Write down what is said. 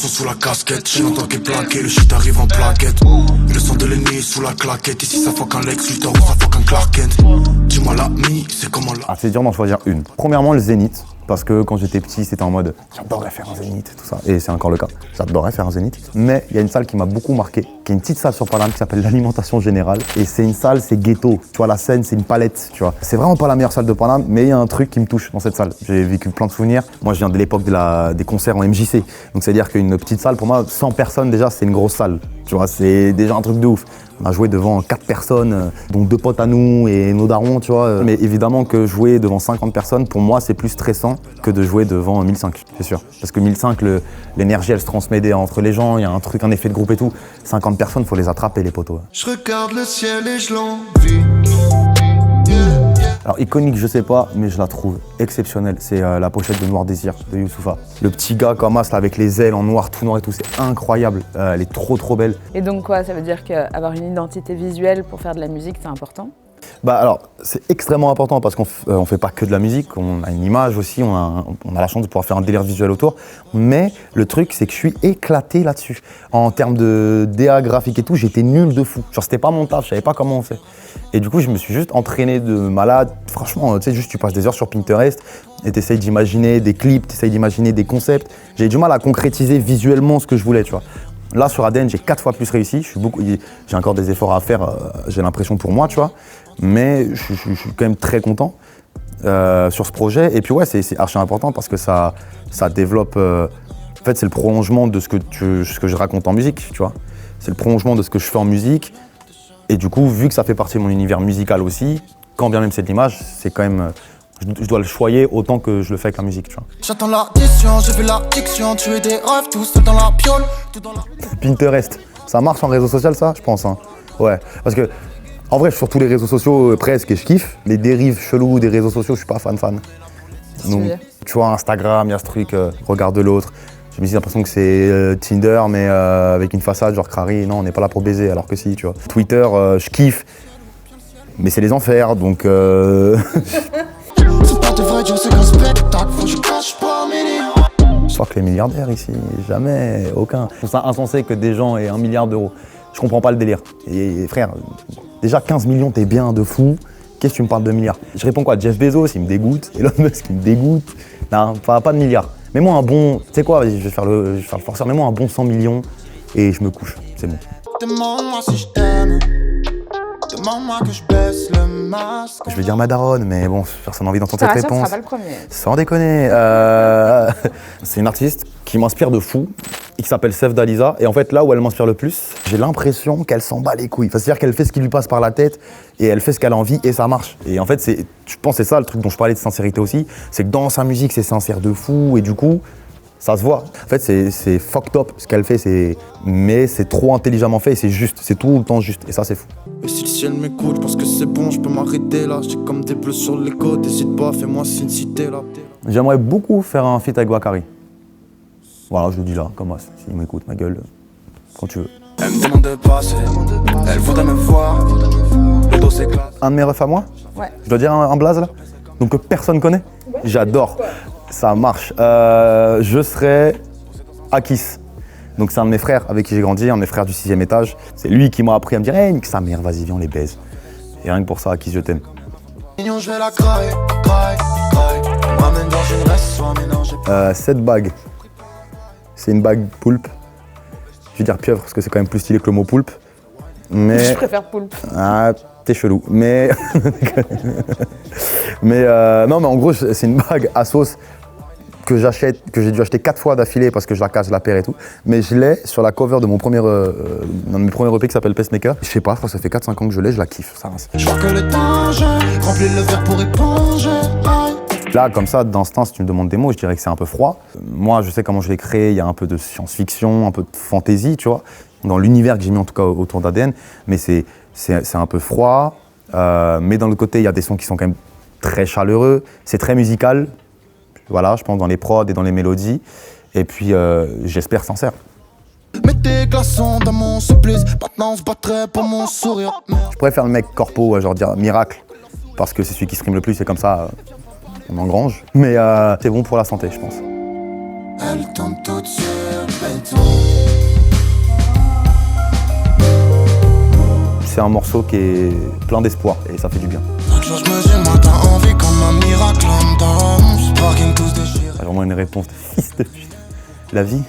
sont sous la casquette. J'ai longtemps qui est plaqué, le shit arrive en plaquette. Le son de l'ennemi sous la claquette. Ici ça fuck un Lex Luthor ou ça fuck un Clark Kent. Dis-moi l'ami, c'est comment là. Ah, c'est dur d'en choisir une. Premièrement, le Zénith. Parce que quand j'étais petit, c'était en mode j'adorerais faire un Zénith, tout ça. Et c'est encore le cas. J'adorerais faire un Zénith. Mais il y a une salle qui m'a beaucoup marqué, qui est une petite salle sur Paname qui s'appelle l'Alimentation Générale. Et c'est une salle, c'est ghetto. Tu vois, la scène, c'est une palette, tu vois. C'est vraiment pas la meilleure salle de Paname, mais il y a un truc qui me touche dans cette salle. J'ai vécu plein de souvenirs. Moi, je viens de l'époque des concerts en MJC. Donc, c'est-à-dire qu'une petite salle, pour moi, 100 personnes déjà, c'est une grosse salle. Tu vois, c'est déjà un truc de ouf. On a joué devant 4 personnes, dont 2 potes à nous et nos darons, tu vois. Mais évidemment que jouer devant 50 personnes, pour moi, c'est plus stressant que de jouer devant 1005, c'est sûr. Parce que 1005, l'énergie, elle se transmet entre les gens, il y a un truc, un effet de groupe et tout. 50 personnes, faut les attraper, les poteaux. Je regarde le ciel et je l'envie. Alors iconique, je sais pas, mais je la trouve exceptionnelle. C'est la pochette de Noir Désir de Youssoupha. Le petit gars comme ça, avec les ailes en noir, tout noir et tout, c'est incroyable. Elle est trop belle. Et donc quoi, ça veut dire qu'avoir une identité visuelle pour faire de la musique, c'est important ? Bah alors, c'est extrêmement important parce qu'on fait pas que de la musique, on a une image aussi, on a la chance de pouvoir faire un délire visuel autour. Mais le truc, c'est que je suis éclaté là-dessus. En termes de DA graphique et tout, j'étais nul de fou. Genre, c'était pas mon taf, je savais pas comment on fait. Et du coup, je me suis juste entraîné de malade. Franchement, tu sais, juste tu passes des heures sur Pinterest et t'essayes d'imaginer des clips, t'essayes d'imaginer des concepts. J'ai du mal à concrétiser visuellement ce que je voulais, tu vois. Là, sur ADN, j'ai 4 fois plus réussi. J'ai encore des efforts à faire, j'ai l'impression pour moi, tu vois. Mais je suis quand même très content sur ce projet. Et puis ouais, c'est archi important parce que ça développe... en fait, c'est le prolongement de ce que je raconte en musique, tu vois. C'est le prolongement de ce que je fais en musique. Et du coup, vu que ça fait partie de mon univers musical aussi, quand bien même c'est de l'image, c'est quand même... Je dois le choyer autant que je le fais avec la musique, tu vois. J'attends l'addition, j'ai vu l'addiction, tu es des rêves, tout seul dans la piole, tout dans la... Pinterest, ça marche en réseau social, ça, je pense, hein. Ouais, parce que, en vrai, je suis sur tous les réseaux sociaux presque et je kiffe. Les dérives cheloues des réseaux sociaux, je suis pas fan. Donc, tu vois, Instagram, il y a ce truc, regarde l'autre. J'ai mis l'impression que c'est Tinder, mais avec une façade, genre Crary, non, on n'est pas là pour baiser, alors que si, tu vois. Twitter, je kiffe, mais c'est les enfers, donc... C'est pas de vrai Dieu, c'est qu'un spectacle, faut que je cache pas mes liens. Je crois que les milliardaires ici, jamais, aucun. Je trouve ça insensé que des gens aient 1 milliard d'euros. Je comprends pas le délire. Et frère, déjà 15 millions, t'es bien de fou. Qu'est-ce que tu me parles de milliards? Je réponds quoi? Jeff Bezos, il me dégoûte. Elon Musk, il me dégoûte. Non, pas de milliards. Mets-moi un bon, tu sais quoi, je vais faire le forceur. Mets-moi un bon 100 millions et je me couche. C'est bon. Demande-moi si je t'aime. Demande-moi que je baisse le masque. Je vais dire ma daronne, mais bon, personne n'a envie d'entendre cette Ça réponse. sera pas le premier. Sans déconner. C'est une artiste qui m'inspire de fou, et qui s'appelle Sef Dalisa. Et en fait, là où elle m'inspire le plus, j'ai l'impression qu'elle s'en bat les couilles. Enfin, c'est-à-dire qu'elle fait ce qui lui passe par la tête, et elle fait ce qu'elle a envie, et ça marche. Et en fait, je pense que c'est ça le truc dont je parlais de sincérité aussi, c'est que dans sa musique, c'est sincère de fou, et du coup, ça se voit. En fait, c'est fucked up ce qu'elle fait, mais c'est trop intelligemment fait et c'est juste, c'est tout le temps juste. Et ça, c'est fou. Et si le ciel m'écoute, je pense que c'est bon, je peux m'arrêter là. J'ai comme des bleus sur les côtes, hésite pas, fais-moi signe si t'es là. J'aimerais beaucoup faire un feat avec Bakary. Voilà, je le dis là, comme ça. S'il m'écoute, ma gueule, quand tu veux. Elle me demande de passer, elle voudrait me voir. Le dos s'éclate. Un de mes refs à moi? Ouais. Je dois dire un blaze là? Donc que personne connaît? Ouais. J'adore. Ça marche. Je serai Akis. Donc c'est un de mes frères avec qui j'ai grandi, un de mes frères du 6e étage. C'est lui qui m'a appris à me dire « Hey, nique sa mère, vas-y, viens, on les baise. » Et rien que pour ça, Akis, je t'aime. Mignon, je vais la crailler. M'amène dans une reste, soit mélangée. Cette bague, c'est une bague poulpe. Je vais dire pieuvre parce que c'est quand même plus stylé que le mot poulpe. Mais... Je préfère poulpe. Ah, t'es chelou. Mais... non, mais en gros, c'est une bague à sauce que j'ai dû acheter 4 fois d'affilée parce que je la casse, je la perds et tout. Mais je l'ai sur la cover de mon premier, d'un de mes premiers EP qui s'appelle Pacemaker. Je sais pas, je crois que ça fait 4-5 ans que je l'ai, je la kiffe. Ça reste. Je vois que le danger remplit le verre pour éponger. Là, comme ça, d'instinct, si tu me demandes des mots, je dirais que c'est un peu froid. Moi, je sais comment je l'ai créé, il y a un peu de science-fiction, un peu de fantaisie, tu vois, dans l'univers que j'ai mis en tout cas autour d'ADN. Mais c'est un peu froid, mais d'un autre côté, il y a des sons qui sont quand même très chaleureux. C'est très musical, voilà, je pense dans les prods et dans les mélodies. Et puis, j'espère sincère. Mets tes glaçons dans mon supplice, maintenant on se battrait pour mon sourire. Je pourrais faire le mec corpo, genre dire miracle, parce que c'est celui qui stream le plus, et comme ça, on engrange. Mais c'est bon pour la santé, je pense. Elle tombe toute sur béton. C'est un morceau qui est plein d'espoir et ça fait du bien. Chaque jour je me dis, moi t'as envie comme un miracle en danse. Parking tous déchirés. C'est vraiment une réponse de fils de pute. La vie.